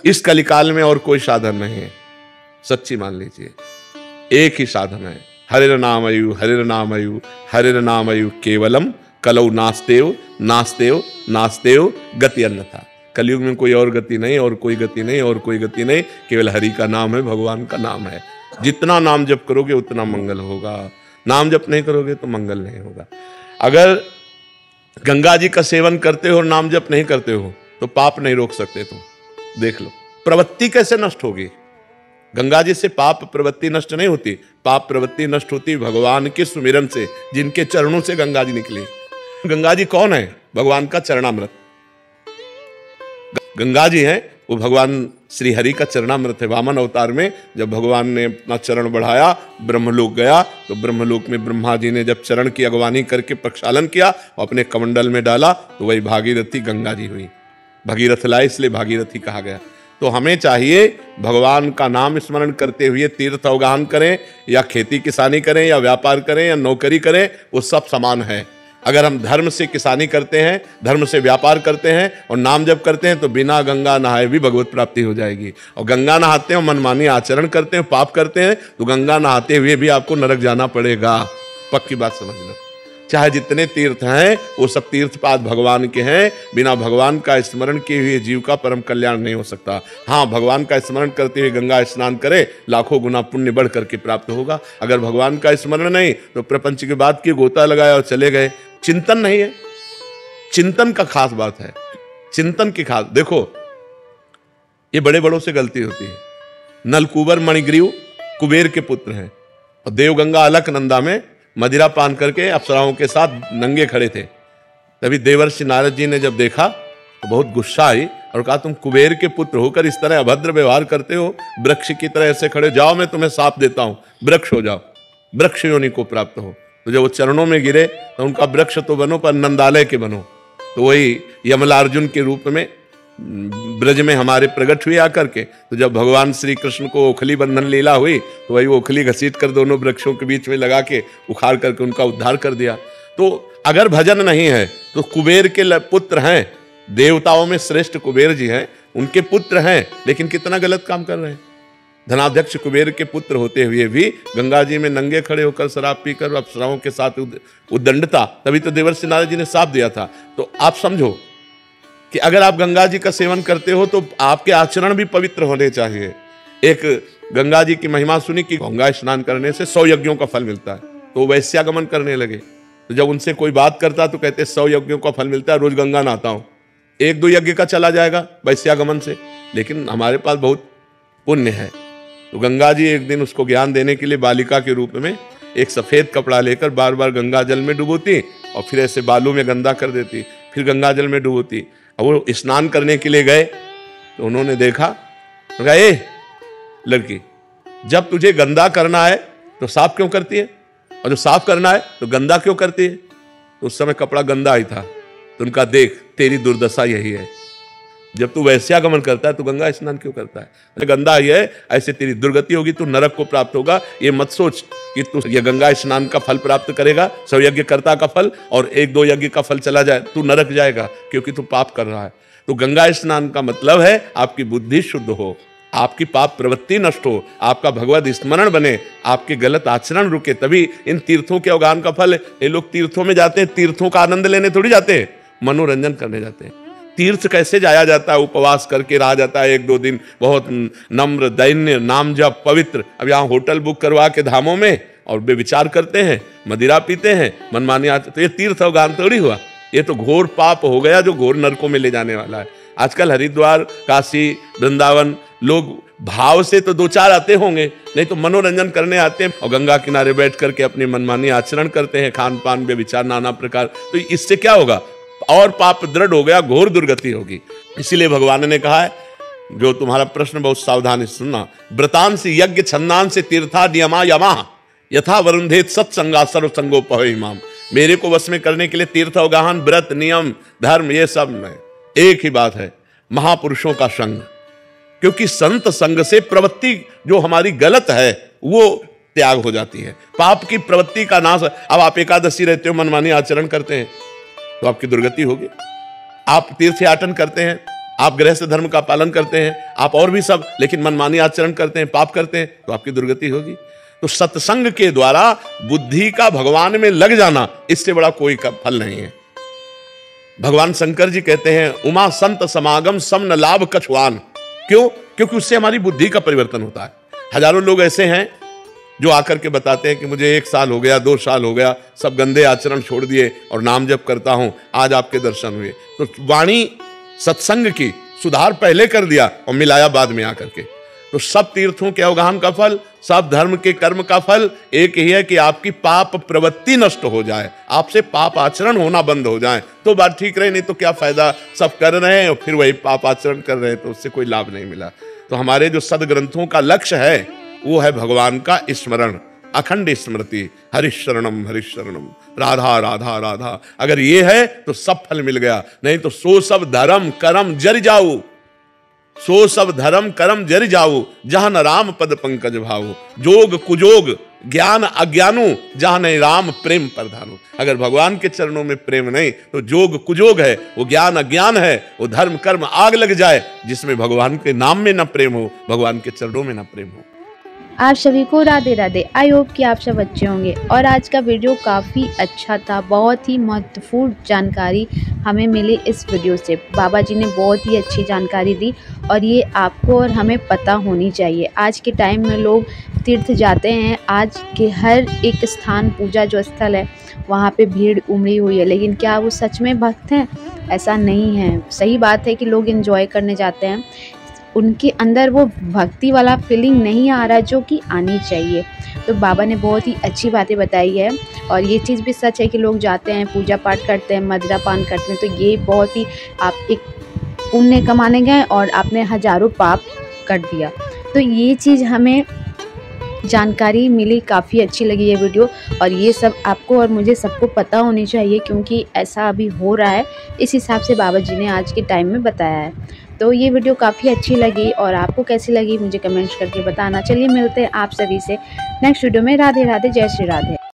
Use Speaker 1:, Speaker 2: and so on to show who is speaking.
Speaker 1: इस कलिकाल में और कोई साधन नहीं है, सच्ची मान लीजिए, एक ही साधन है, हरिर नामयु हरिर नामयु हरिर नामयु केवलम कलौ नास्तेव नास्तेव नास्तेव गति अन्यथा। कलयुग में कोई और गति नहीं, और कोई गति नहीं, और कोई गति नहीं, केवल हरि का नाम है, भगवान का नाम है। जितना नाम जप करोगे उतना मंगल होगा, नाम जप नहीं करोगे तो मंगल नहीं होगा। अगर गंगा जी का सेवन करते हो और नाम जप नहीं करते हो तो पाप नहीं रोक सकते। तो देख लो प्रवृत्ति कैसे नष्ट होगी। गंगा जी से पाप प्रवृत्ति नष्ट नहीं होती, पाप प्रवृत्ति नष्ट होती भगवान के सुमिरन से, जिनके चरणों से गंगा जी निकली। गंगा जी कौन है? भगवान का चरणामृत। गंगा जी हैं वो भगवान श्री हरि का चरणामृत है। वामन अवतार में जब भगवान ने अपना चरण बढ़ाया, ब्रह्मलोक गया, तो ब्रह्मलोक में ब्रह्मा जी ने जब चरण की अगवानी करके प्रक्षालन किया और अपने कमंडल में डाला, तो वही भागीरथी गंगा जी हुई। भगीरथ लाए इसलिए भागीरथी कहा गया। तो हमें चाहिए भगवान का नाम स्मरण करते हुए तीर्थ अवगाहन करें, या खेती किसानी करें, या व्यापार करें, या नौकरी करें, वो सब समान है। अगर हम धर्म से किसानी करते हैं, धर्म से व्यापार करते हैं और नाम जप करते हैं, तो बिना गंगा नहाए भी भगवत प्राप्ति हो जाएगी। और गंगा नहाते हैं, मनमानी आचरण करते हैं, पाप करते हैं, तो गंगा नहाते हुए भी आपको नरक जाना पड़ेगा। पक्की बात समझना। चाहे जितने तीर्थ हैं वो सब तीर्थपाद भगवान के हैं। बिना भगवान का स्मरण किए हुए जीव का परम कल्याण नहीं हो सकता। हाँ, भगवान का स्मरण करते हुए गंगा स्नान करे, लाखों गुना पुण्य बढ़ करके प्राप्त होगा। अगर भगवान का स्मरण नहीं तो प्रपंच की बात की गोता लगाया और चले गए। चिंतन नहीं है, चिंतन का खास बात है, चिंतन की खास। देखो ये बड़े बड़ों से गलती होती है। नलकुबर मणिग्रीव कुबेर के पुत्र हैं और देवगंगा अलकनंदा में मदिरा पान करके अप्सराओं के साथ नंगे खड़े थे। तभी देवर्षि नारद जी ने जब देखा तो बहुत गुस्सा आई और कहा, तुम कुबेर के पुत्र होकर इस तरह अभद्र व्यवहार करते हो, वृक्ष की तरह ऐसे खड़े, जाओ मैं तुम्हें साप देता हूं, वृक्ष हो जाओ, वृक्ष योनि को प्राप्त हो। तो जब वो चरणों में गिरे तो उनका वृक्ष तो बनो पर नंदालय के बनो। तो वही यमलार्जुन के रूप में ब्रज में हमारे प्रकट हुए आकर के। तो जब भगवान श्री कृष्ण को ओखली बंधन लीला हुई तो वही ओखली घसीट कर दोनों वृक्षों के बीच में लगा के उखाड़ करके उनका उद्धार कर दिया। तो अगर भजन नहीं है तो कुबेर के पुत्र हैं, देवताओं में श्रेष्ठ कुबेर जी हैं, उनके पुत्र हैं, लेकिन कितना गलत काम कर रहे हैं। धनाध्यक्ष कुबेर के पुत्र होते हुए भी गंगा जी में नंगे खड़े होकर शराब पीकर अप्सराओं के साथ उद्दंडता। तभी तो देवर्षि नारद जी ने शाप दिया था। तो आप समझो कि अगर आप गंगा जी का सेवन करते हो तो आपके आचरण भी पवित्र होने चाहिए। एक गंगा जी की महिमा सुनी कि गंगा स्नान करने से 100 यज्ञों का फल मिलता है, तो वैश्यागमन करने लगे। तो जब उनसे कोई बात करता तो कहते 100 यज्ञों का फल मिलता है, रोज गंगा नहाता हूं, 1-2 यज्ञ का चला जाएगा वैश्यागमन से, लेकिन हमारे पास बहुत पुण्य है। तो गंगा जी एक दिन उसको ज्ञान देने के लिए बालिका के रूप में एक सफेद कपड़ा लेकर बार बार गंगा जल में डुबोती और फिर ऐसे बालू में गंदा कर देती, फिर गंगा जल में डुबोती। अब वो स्नान करने के लिए गए तो उन्होंने देखा, कहा, ए लड़की, जब तुझे गंदा करना है तो साफ क्यों करती है, और जो साफ करना है तो गंदा क्यों करती है? तो उस समय कपड़ा गंदा ही था। तो उनका, देख तेरी दुर्दशा यही है, जब तू वैश्यागमन करता है तो गंगा स्नान क्यों करता है? गंदा ही है, ऐसे तेरी दुर्गति होगी, तू नरक को प्राप्त होगा। ये मत सोच कि तू ये गंगा स्नान का फल प्राप्त करेगा, 100 यज्ञ कर्ता का फल, और 1-2 यज्ञ का फल चला जाए, तू नरक जाएगा, क्योंकि तू पाप कर रहा है। तो गंगा स्नान का मतलब है आपकी बुद्धि शुद्ध हो, आपकी पाप प्रवृत्ति नष्ट हो, आपका भगवत स्मरण बने, आपके गलत आचरण रुके, तभी इन तीर्थों के अवगाहन का फल। ये लोग तीर्थों में जाते हैं, तीर्थों का आनंद लेने थोड़ी जाते हैं, मनोरंजन करने जाते हैं। तीर्थ कैसे जाया जाता है? उपवास करके रहा जाता है 1-2 दिन, बहुत नम्र दैन्य नाम जप पवित्र। अब यहाँ होटल बुक करवा के धामों में और बेविचार करते हैं, मदिरा पीते हैं, मनमानी आते, तो ये तीर्थ अवगाहन थोड़ी हुआ, ये तो घोर पाप हो गया जो घोर नरकों में ले जाने वाला है। आजकल हरिद्वार, काशी, वृंदावन लोग भाव से तो 2-4 आते होंगे, नहीं तो मनोरंजन करने आते हैं और गंगा किनारे बैठ करके अपनी मनमानी आचरण करते हैं, खान पान बेविचार नाना प्रकार। तो इससे क्या होगा? और पाप दृढ़ हो गया, घोर दुर्गति होगी। इसीलिए भगवान ने कहा है, जो तुम्हारा प्रश्न बहुत सावधानी से सुनना, व्रतांसि यज्ञ छंदांसि तीर्था नियमा यमा यथा वरुंधेत सत्संगा सर्वसंगोपहैमाम। मेरे को वश में करने के लिए तीर्थ अवगाहन, व्रत, नियम, धर्म, ये सब नहीं, एक ही बात है, महापुरुषों का संग। क्योंकि संत संग से प्रवृत्ति जो हमारी गलत है वो त्याग हो जाती है, पाप की प्रवृत्ति का नाश। अब आप एकादशी रहते हो, मनमानी आचरण करते हैं तो आपकी दुर्गति होगी। आप तीर्थयाटन करते हैं आप गृहस्थ धर्म का पालन करते हैं, आप और भी सब, लेकिन मनमानी आचरण करते हैं, पाप करते हैं, तो आपकी दुर्गति होगी। तो सत्संग के द्वारा बुद्धि का भगवान में लग जाना, इससे बड़ा कोई का फल नहीं है। भगवान शंकर जी कहते हैं, उमा संत समागम सम न लाभ कछुआन। क्यों? क्योंकि उससे हमारी बुद्धि का परिवर्तन होता है। हजारों लोग ऐसे हैं जो आकर के बताते हैं कि मुझे 1 साल हो गया, 2 साल हो गया, सब गंदे आचरण छोड़ दिए और नाम जप करता हूं, आज आपके दर्शन हुए। तो वाणी सत्संग की सुधार पहले कर दिया और मिलाया बाद में आकर के। तो सब तीर्थों के अवगाहन का फल, सब धर्म के कर्म का फल एक ही है कि आपकी पाप प्रवृत्ति नष्ट हो जाए, आपसे पाप आचरण होना बंद हो जाए, तो बात ठीक रहे। नहीं तो क्या फायदा, सब कर रहे हैं और फिर वही पाप आचरण कर रहे हैं, तो उससे कोई लाभ नहीं मिला। तो हमारे जो सदग्रंथों का लक्ष्य है वो है भगवान का स्मरण, अखंड स्मृति, हरिशरणम हरिशरणम, राधा राधा राधा। अगर ये है तो सब फल मिल गया, नहीं तो सो सब धर्म करम जर जाऊ, सो सब धर्म करम जर जाऊ, जहां न राम पद पंकज भाऊ, जोग कुजोग ज्ञान अज्ञानु, जहां नहीं राम प्रेम प्रधानु। अगर भगवान के चरणों में प्रेम नहीं तो जोग कुजोग है, वो ज्ञान अज्ञान है, वो धर्म कर्म आग लग जाए। जिसमें भगवान के नाम में न प्रेम हो, भगवान के चरणों में न प्रेम हो।
Speaker 2: आप सभी को राधे राधे। आई होप कि आप सब अच्छे होंगे। और आज का वीडियो काफ़ी अच्छा था, बहुत ही महत्वपूर्ण जानकारी हमें मिली इस वीडियो से। बाबा जी ने बहुत ही अच्छी जानकारी दी और ये आपको और हमें पता होनी चाहिए। आज के टाइम में लोग तीर्थ जाते हैं, आज के हर एक स्थान पूजा जो स्थल है वहाँ पे भीड़ उमड़ी हुई है, लेकिन क्या वो सच में भक्त हैं? ऐसा नहीं है। सही बात है कि लोग एंजॉय करने जाते हैं, उनके अंदर वो भक्ति वाला फीलिंग नहीं आ रहा जो कि आनी चाहिए। तो बाबा ने बहुत ही अच्छी बातें बताई है और ये चीज़ भी सच है कि लोग जाते हैं, पूजा पाठ करते हैं, मदिरा पान करते हैं, तो ये बहुत ही आप एक पुण्य कमाने गए और आपने हजारों पाप कर दिया। तो ये चीज़ हमें जानकारी मिली, काफ़ी अच्छी लगी ये वीडियो। और ये सब आपको और मुझे सबको पता होनी चाहिए, क्योंकि ऐसा अभी हो रहा है, इस हिसाब से बाबा जी ने आज के टाइम में बताया है। तो ये वीडियो काफ़ी अच्छी लगी और आपको कैसी लगी मुझे कमेंट्स करके बताना। चलिए मिलते हैं आप सभी से नेक्स्ट वीडियो में। राधे राधे, जय श्री राधे।